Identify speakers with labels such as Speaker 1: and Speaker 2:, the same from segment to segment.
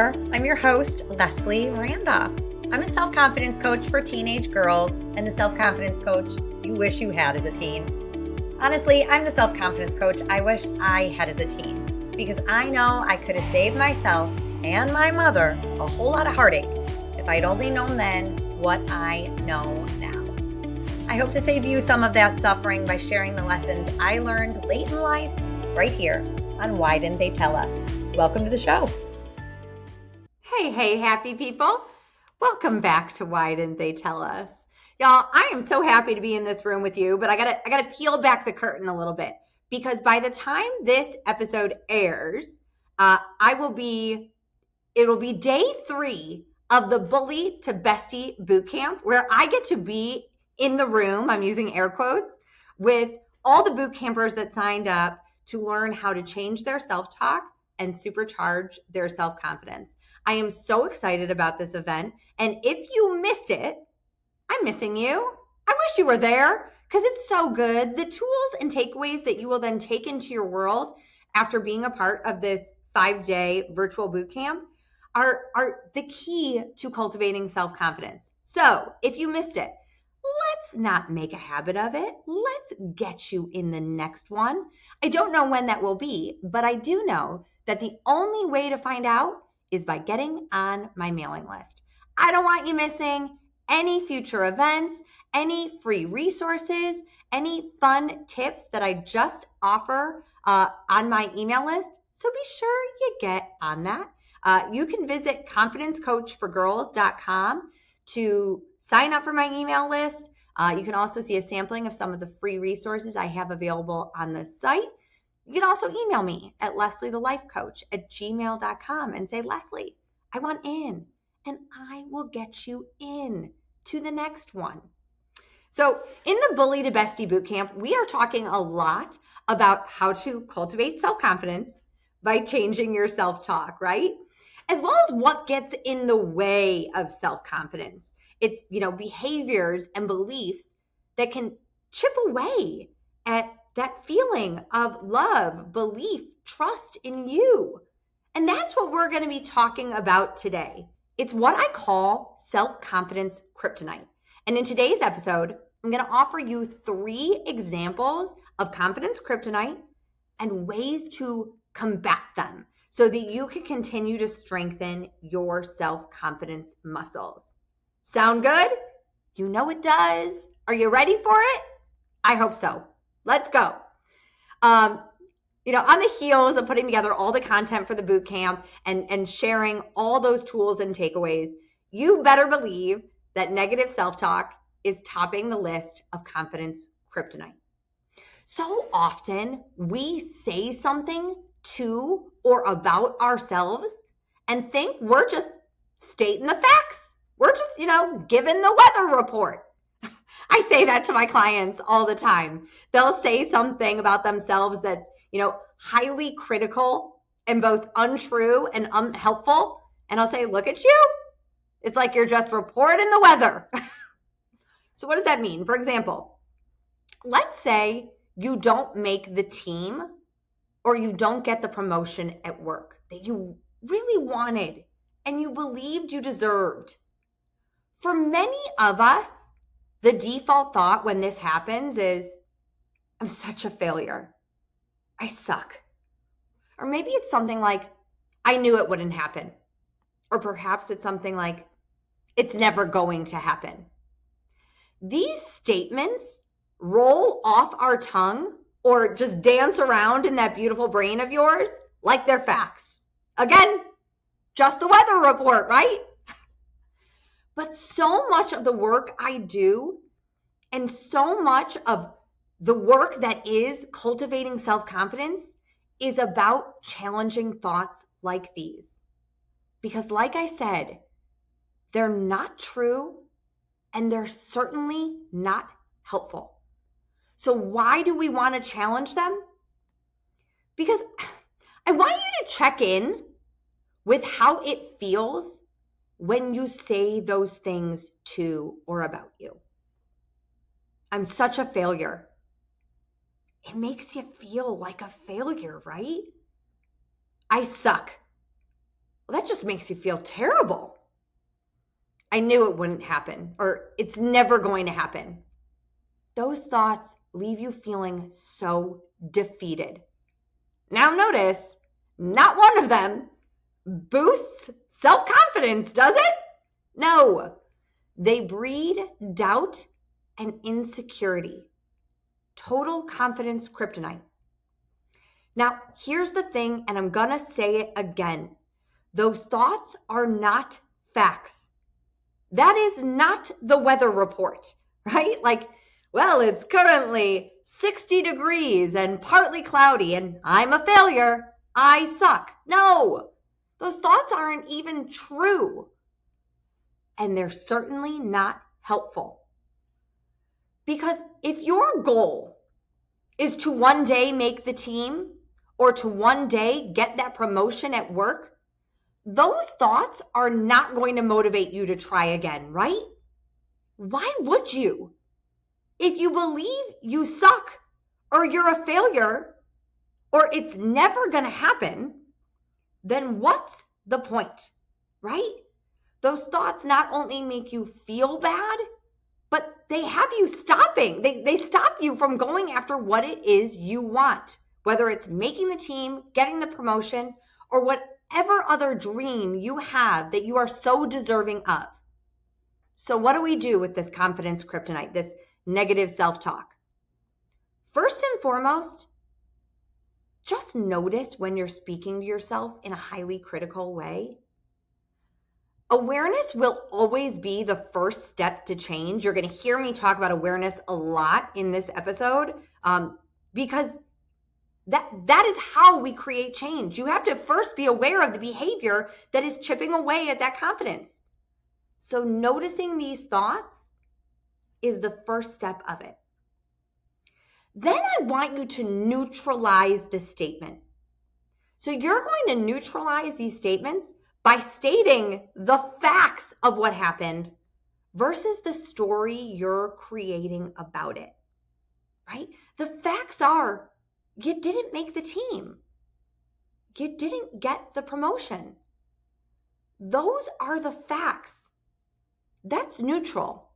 Speaker 1: there. I'm your host, Leslie Randolph. I'm a self-confidence coach for teenage girls and the self-confidence coach you wish you had as a teen. Honestly, I'm the self-confidence coach I wish I had as a teen because I know I could have saved myself and my mother a whole lot of heartache if I'd only known then what I know now. I hope to save you some of that suffering by sharing the lessons I learned late in life right here on Why Didn't They Tell Us? Welcome to the show. Hey, happy people. Welcome back to Why Didn't They Tell Us? Y'all, I am so happy to be in this room with you, but I gotta peel back the curtain a little bit because by the time this episode airs, it'll be day 3 of the Bully to Bestie Bootcamp, where I get to be in the room, I'm using air quotes, with all the boot campers that signed up to learn how to change their self-talk and supercharge their self-confidence. I am so excited about this event, and if you missed it, I'm missing you. I wish you were there because it's so good. The tools and takeaways that you will then take into your world after being a part of this 5-day virtual bootcamp are the key to cultivating self-confidence. So if you missed it, let's not make a habit of it. Let's get you in the next one. I don't know when that will be, but I do know that the only way to find out is by getting on my mailing list. I don't want you missing any future events, any free resources, any fun tips that I just offer on my email list. So be sure you get on that. You can visit confidencecoachforgirls.com to sign up for my email list. You can also see a sampling of some of the free resources I have available on the site. You can also email me at lesliethelifecoach@gmail.com and say, Leslie, I want in, and I will get you in to the next one. So in the Bully to Bestie Bootcamp, we are talking a lot about how to cultivate self-confidence by changing your self-talk, right? As well as what gets in the way of self-confidence. It's, behaviors and beliefs that can chip away at that feeling of love, belief, trust in you. And that's what we're going to be talking about today. It's what I call self-confidence kryptonite. And in today's episode, I'm going to offer you 3 examples of confidence kryptonite and ways to combat them so that you can continue to strengthen your self-confidence muscles. Sound good? You know it does. Are you ready for it? I hope so. Let's go. On the heels of putting together all the content for the boot camp and sharing all those tools and takeaways, you better believe that negative self-talk is topping the list of confidence kryptonite. So often we say something to or about ourselves and think we're just stating the facts. We're just, giving the weather report. I say that to my clients all the time. They'll say something about themselves that's, highly critical and both untrue and unhelpful. And I'll say, look at you. It's like you're just reporting the weather. So what does that mean? For example, let's say you don't make the team or you don't get the promotion at work that you really wanted and you believed you deserved. For many of us, the default thought when this happens is, I'm such a failure. I suck. Or maybe it's something like, I knew it wouldn't happen. Or perhaps it's something like, it's never going to happen. These statements roll off our tongue or just dance around in that beautiful brain of yours like they're facts. Again, just the weather report, right? But so much of the work I do and so much of the work that is cultivating self-confidence is about challenging thoughts like these. Because like I said, they're not true and they're certainly not helpful. So why do we want to challenge them? Because I want you to check in with how it feels when you say those things to or about you. I'm such a failure. It makes you feel like a failure, right? I suck. well, that just makes you feel terrible. I knew it wouldn't happen, or it's never going to happen. Those thoughts leave you feeling so defeated. Now notice, not one of them boosts self-confidence, does it? No, they breed doubt and insecurity. Total confidence kryptonite. Now, here's the thing, and I'm gonna say it again. Those thoughts are not facts. That is not the weather report, right? Like, well, it's currently 60 degrees and partly cloudy, and I'm a failure. I suck. No, those thoughts aren't even true. And they're certainly not helpful. Because if your goal is to one day make the team or to one day get that promotion at work, those thoughts are not going to motivate you to try again, right? Why would you? If you believe you suck or you're a failure or it's never going to happen, then what's the point, right? Those thoughts not only make you feel bad, but they have you stopping. They stop you from going after what it is you want, whether it's making the team, getting the promotion, or whatever other dream you have that you are so deserving of. So what do we do with this confidence kryptonite, this negative self-talk? First and foremost, just notice when you're speaking to yourself in a highly critical way. Awareness will always be the first step to change. You're going to hear me talk about awareness a lot in this episode because that is how we create change. You have to first be aware of the behavior that is chipping away at that confidence. So noticing these thoughts is the first step of it. Then I want you to neutralize the statement. So you're going to neutralize these statements by stating the facts of what happened versus the story you're creating about it, right? The facts are you didn't make the team. You didn't get the promotion. Those are the facts. That's neutral.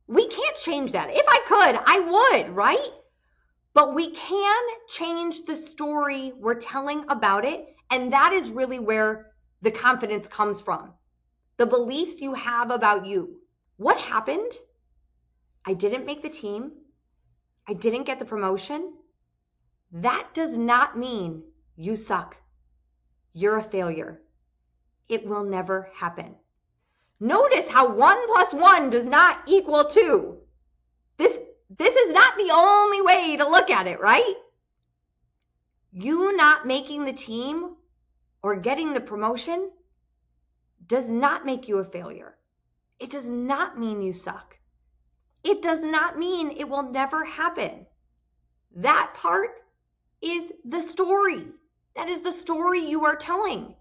Speaker 1: We can't change that. If I could, I would, right? But we can change the story we're telling about it, and that is really where the confidence comes from. The beliefs you have about you. What happened? I didn't make the team. I didn't get the promotion. That does not mean you suck. You're a failure. It will never happen. Notice how 1 + 1 does not equal 2. This is not the only way to look at it, right? You not making the team or getting the promotion does not make you a failure. It does not mean you suck. It does not mean it will never happen. That part is the story. That is the story you are telling.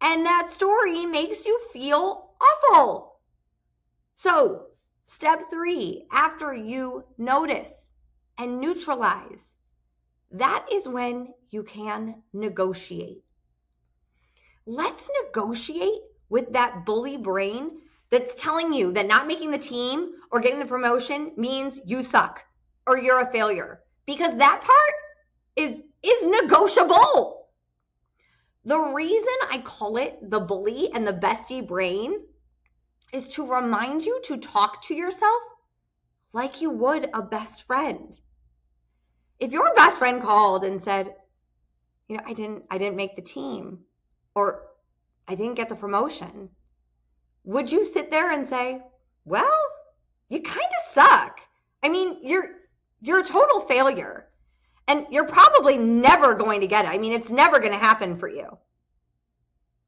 Speaker 1: And that story makes you feel awful. So, step 3, after you notice and neutralize, that is when you can negotiate. Let's negotiate with that bully brain that's telling you that not making the team or getting the promotion means you suck or you're a failure, because that part is negotiable. The reason I call it the bully and the bestie brain is to remind you to talk to yourself like you would a best friend. If your best friend called and said, I didn't make the team, or I didn't get the promotion, would you sit there and say, well, you kind of suck. I mean, you're a total failure. And you're probably never going to get it. I mean, it's never going to happen for you.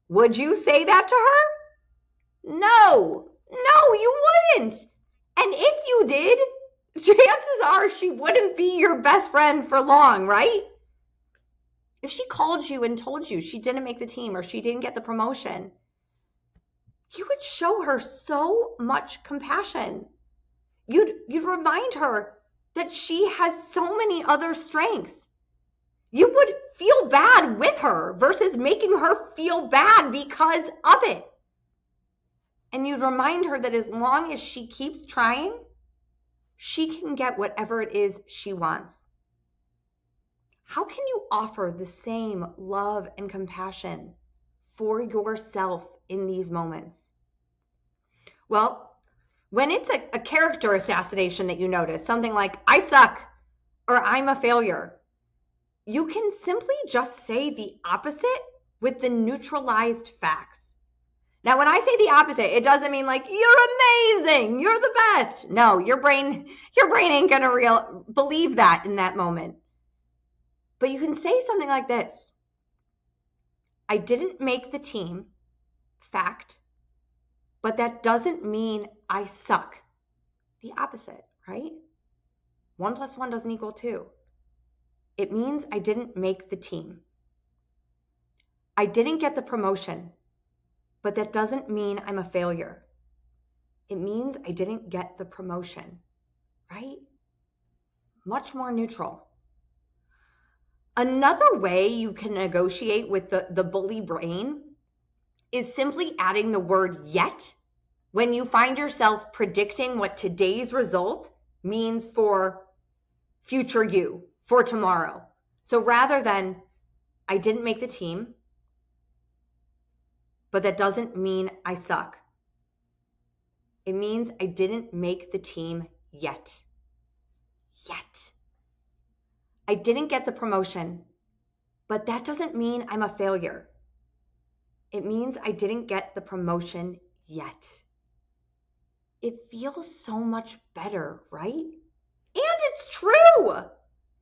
Speaker 1: Would you say that to her? No, you wouldn't. And if you did, chances are she wouldn't be your best friend for long, right? If she called you and told you she didn't make the team or she didn't get the promotion, you would show her so much compassion. You'd remind her that she has so many other strengths. You would feel bad with her versus making her feel bad because of it. And you'd remind her that as long as she keeps trying, she can get whatever it is she wants. How can you offer the same love and compassion for yourself in these moments? Well, when it's a character assassination that you notice, something like, I suck, or I'm a failure, you can simply just say the opposite with the neutralized facts. Now, when I say the opposite, it doesn't mean like, you're amazing, you're the best. No, your brain ain't gonna believe that in that moment. But you can say something like this: I didn't make the team, fact, but that doesn't mean I suck. The opposite, right? 1 + 1 doesn't equal 2. It means I didn't make the team. I didn't get the promotion, but that doesn't mean I'm a failure. It means I didn't get the promotion, right? Much more neutral. Another way you can negotiate with the bully brain is simply adding the word yet when you find yourself predicting what today's result means for future you, for tomorrow. So rather than, I didn't make the team, but that doesn't mean I suck. It means I didn't make the team yet. Yet. I didn't get the promotion, but that doesn't mean I'm a failure. It means I didn't get the promotion yet. It feels so much better, right? And it's true.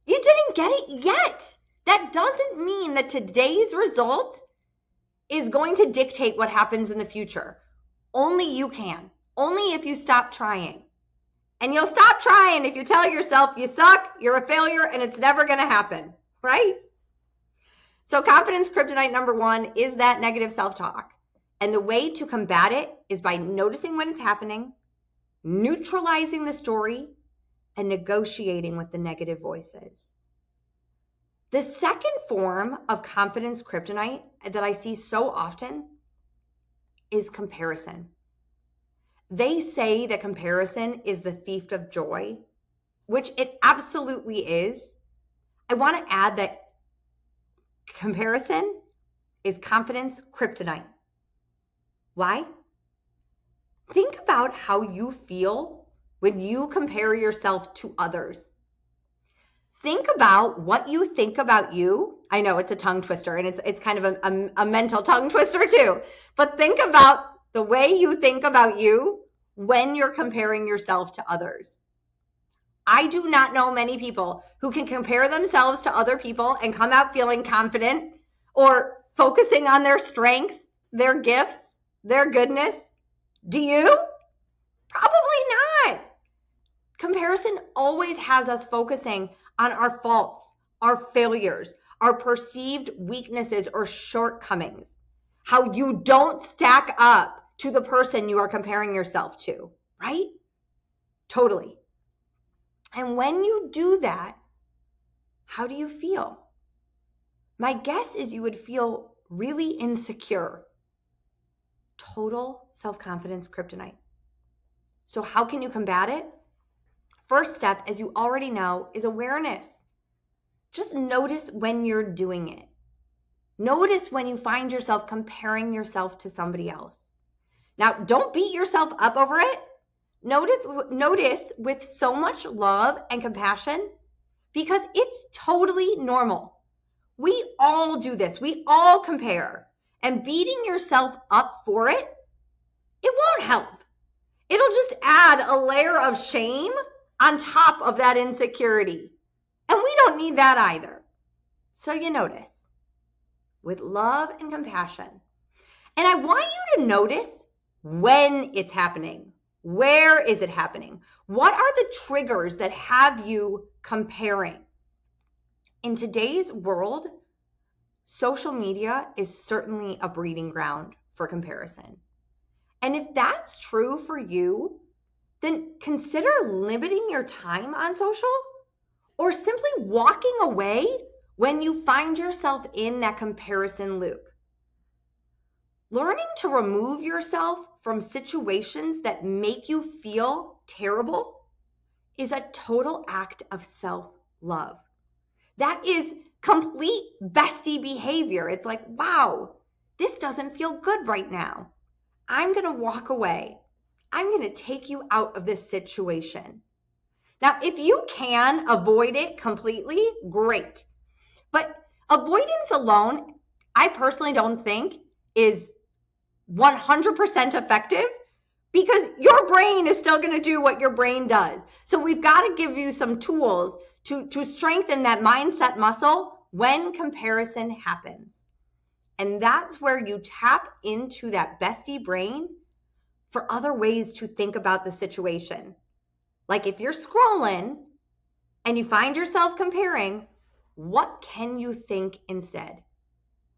Speaker 1: You didn't get it yet. That doesn't mean that today's result is going to dictate what happens in the future. Only you can. Only if you stop trying. And you'll stop trying if you tell yourself you suck, you're a failure, and it's never going to happen, right? So confidence kryptonite number 1 is that negative self-talk. And the way to combat it is by noticing when it's happening, neutralizing the story, and negotiating with the negative voices. The second form of confidence kryptonite that I see so often is comparison. They say that comparison is the thief of joy, which it absolutely is. I want to add that comparison is confidence kryptonite. Why? Think about how you feel when you compare yourself to others. Think about what you think about you. I know it's a tongue twister, and it's kind of a mental tongue twister too. But think about the way you think about you when you're comparing yourself to others. I do not know many people who can compare themselves to other people and come out feeling confident or focusing on their strengths, their gifts, their goodness. Do you? Probably not. Comparison always has us focusing on our faults, our failures, our perceived weaknesses or shortcomings, how you don't stack up to the person you are comparing yourself to, right? Totally. And when you do that, how do you feel? My guess is you would feel really insecure. Total self-confidence kryptonite. So how can you combat it? First step, as you already know, is awareness. Just notice when you're doing it. Notice when you find yourself comparing yourself to somebody else. Now, don't beat yourself up over it. Notice with so much love and compassion, because it's totally normal. We all do this. We all compare. And beating yourself up for it, it won't help. It'll just add a layer of shame on top of that insecurity. And we don't need that either. So you notice with love and compassion. And I want you to notice when it's happening. Where is it happening? What are the triggers that have you comparing? In today's world, social media is certainly a breeding ground for comparison. And if that's true for you, then consider limiting your time on social or simply walking away when you find yourself in that comparison loop. Learning to remove yourself from situations that make you feel terrible is a total act of self-love. That is complete bestie behavior. It's like, wow, this doesn't feel good right now. I'm going to walk away. I'm going to take you out of this situation. Now, if you can avoid it completely, great. But avoidance alone, I personally don't think is 100% effective, because your brain is still going to do what your brain does. So we've got to give you some tools to strengthen that mindset muscle when comparison happens. And that's where you tap into that bestie brain for other ways to think about the situation. Like if you're scrolling and you find yourself comparing, what can you think instead?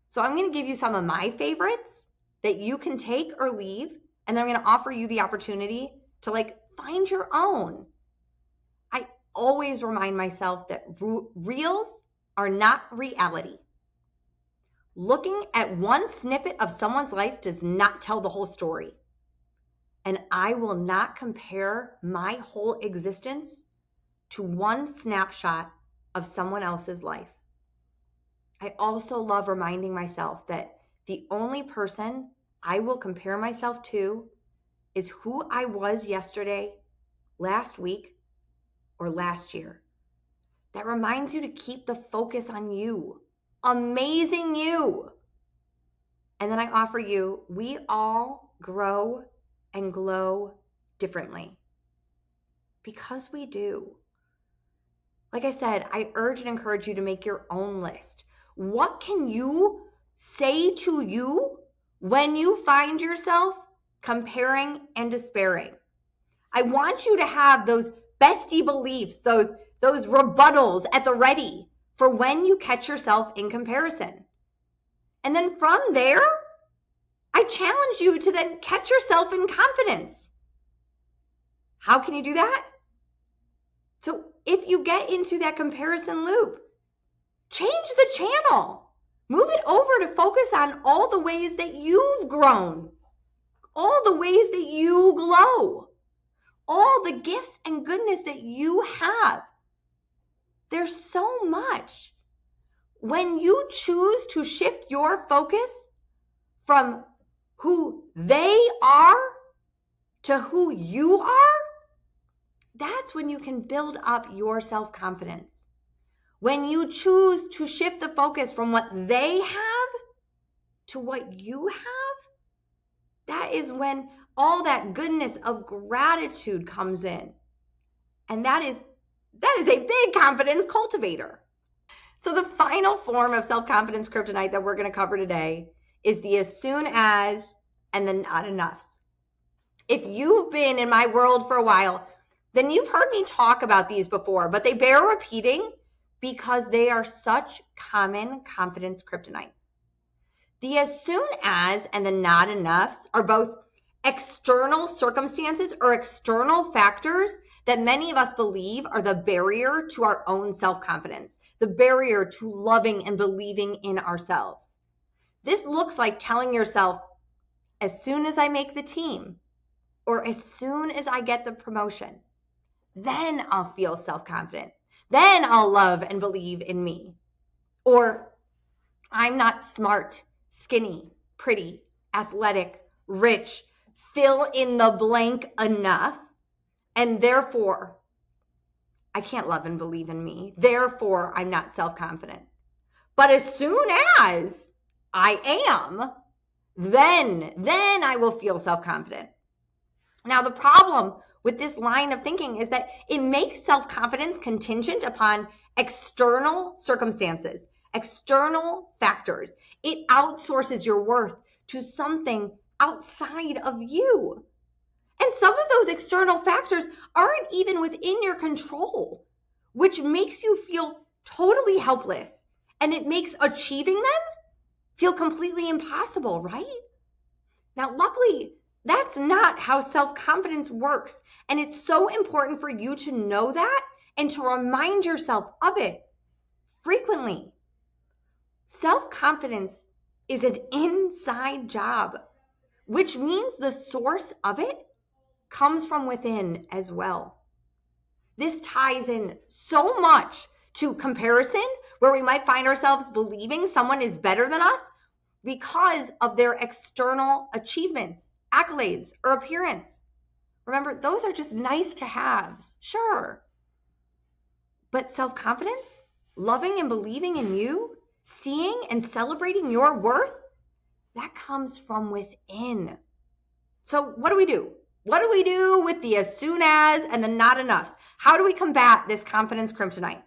Speaker 1: So I'm going to give you some of my favorites that you can take or leave, and then I'm going to offer you the opportunity to find your own. I always remind myself that reels are not reality. Looking at one snippet of someone's life does not tell the whole story. And I will not compare my whole existence to one snapshot of someone else's life. I also love reminding myself that the only person I will compare myself to is who I was yesterday, last week, or last year. That reminds you to keep the focus on you, amazing you. And then I offer you, we all grow and glow differently, because we do. Like I said, I urge and encourage you to make your own list. What can you say to you when you find yourself comparing and despairing? I want you to have those bestie beliefs, those rebuttals at the ready for when you catch yourself in comparison. And then from there, I challenge you to then catch yourself in confidence. How can you do that? So if you get into that comparison loop, change the channel. Move it over to focus on all the ways that you've grown, all the ways that you glow, all the gifts and goodness that you have. There's so much. When you choose to shift your focus from who they are to who you are, that's when you can build up your self-confidence. When you choose to shift the focus from what they have to what you have, that is when all that goodness of gratitude comes in. And that is a big confidence cultivator. So the final form of self-confidence kryptonite that we're going to cover today is the as soon as and the not enoughs. If you've been in my world for a while, then you've heard me talk about these before, but they bear repeating because they are such common confidence kryptonite. The as soon as and the not enoughs are both external circumstances or external factors that many of us believe are the barrier to our own self-confidence, the barrier to loving and believing in ourselves. This looks like telling yourself, as soon as I make the team, or as soon as I get the promotion, then I'll feel self-confident. Then I'll love and believe in me. Or I'm not smart, skinny, pretty, athletic, rich, fill in the blank enough, and therefore I can't love and believe in me. Therefore, I'm not self-confident. But as soon as I am, then I will feel self-confident. Now, the problem with this line of thinking is that it makes self-confidence contingent upon external circumstances, external factors. It outsources your worth to something outside of you. And some of those external factors aren't even within your control, which makes you feel totally helpless. And it makes achieving them feel completely impossible, right? Now, luckily, that's not how self-confidence works. And it's so important for you to know that and to remind yourself of it frequently. Self-confidence is an inside job, which means the source of it comes from within as well. This ties in so much to comparison, where we might find ourselves believing someone is better than us because of their external achievements, accolades, or appearance. Remember, those are just nice to haves, sure. But self-confidence, loving and believing in you, seeing and celebrating your worth, that comes from within. So what do we do? What do we do with the as soon as and the not enoughs? How do we combat this confidence kryptonite?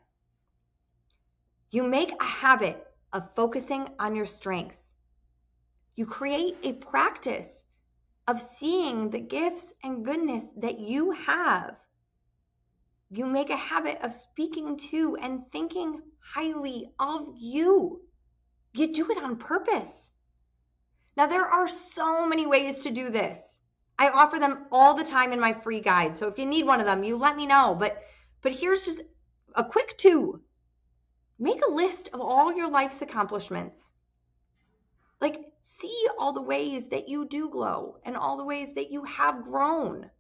Speaker 1: You make a habit of focusing on your strengths. You create a practice of seeing the gifts and goodness that you have. You make a habit of speaking to and thinking highly of you. You do it on purpose. Now, there are so many ways to do this. I offer them all the time in my free guide. So if you need one of them, you let me know. But here's just a quick 2. Make a list of all your life's accomplishments. Like, see all the ways that you do glow and all the ways that you have grown.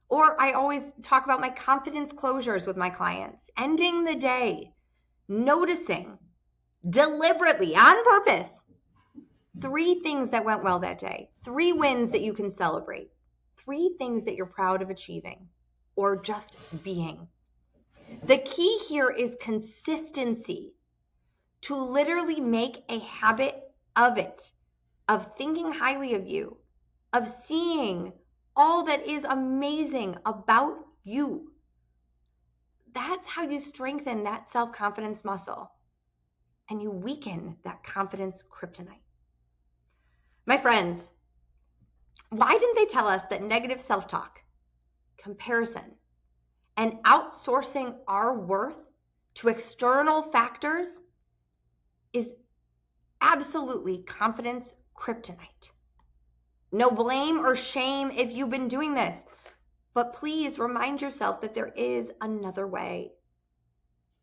Speaker 1: Or I always talk about my confidence closures with my clients. Ending the day, noticing deliberately, on purpose, 3 things that went well that day, 3 wins that you can celebrate, 3 things that you're proud of achieving or just being. The key here is consistency, to literally make a habit of it, of thinking highly of you, of seeing all that is amazing about you. That's how you strengthen that self-confidence muscle and you weaken that confidence kryptonite. My friends, why didn't they tell us that negative self-talk, comparison, and outsourcing our worth to external factors is absolutely confidence kryptonite? No blame or shame if you've been doing this, but please remind yourself that there is another way.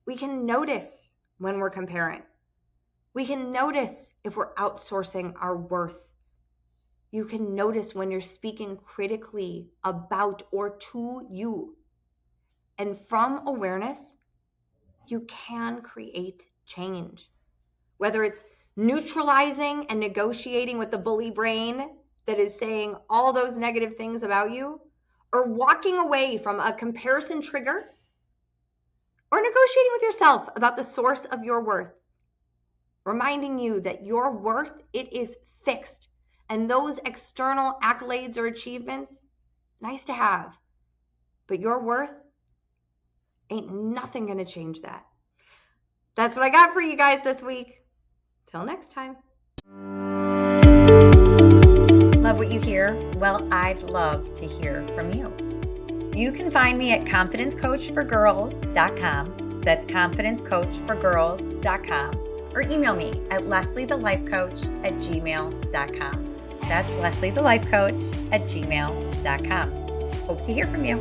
Speaker 1: We can notice when we're comparing. We can notice if we're outsourcing our worth. You can notice when you're speaking critically about or to you. And from awareness, you can create change. Whether it's neutralizing and negotiating with the bully brain that is saying all those negative things about you, or walking away from a comparison trigger, or negotiating with yourself about the source of your worth, reminding you that your worth, it is fixed. And those external accolades or achievements, nice to have. But your worth, ain't nothing going to change that. That's what I got for you guys this week. Till next time. Love what you hear? Well, I'd love to hear from you. You can find me at confidencecoachforgirls.com. That's confidencecoachforgirls.com. Or email me at lesliethelifecoach@gmail.com. That's lesliethelifecoach@gmail.com. Hope to hear from you.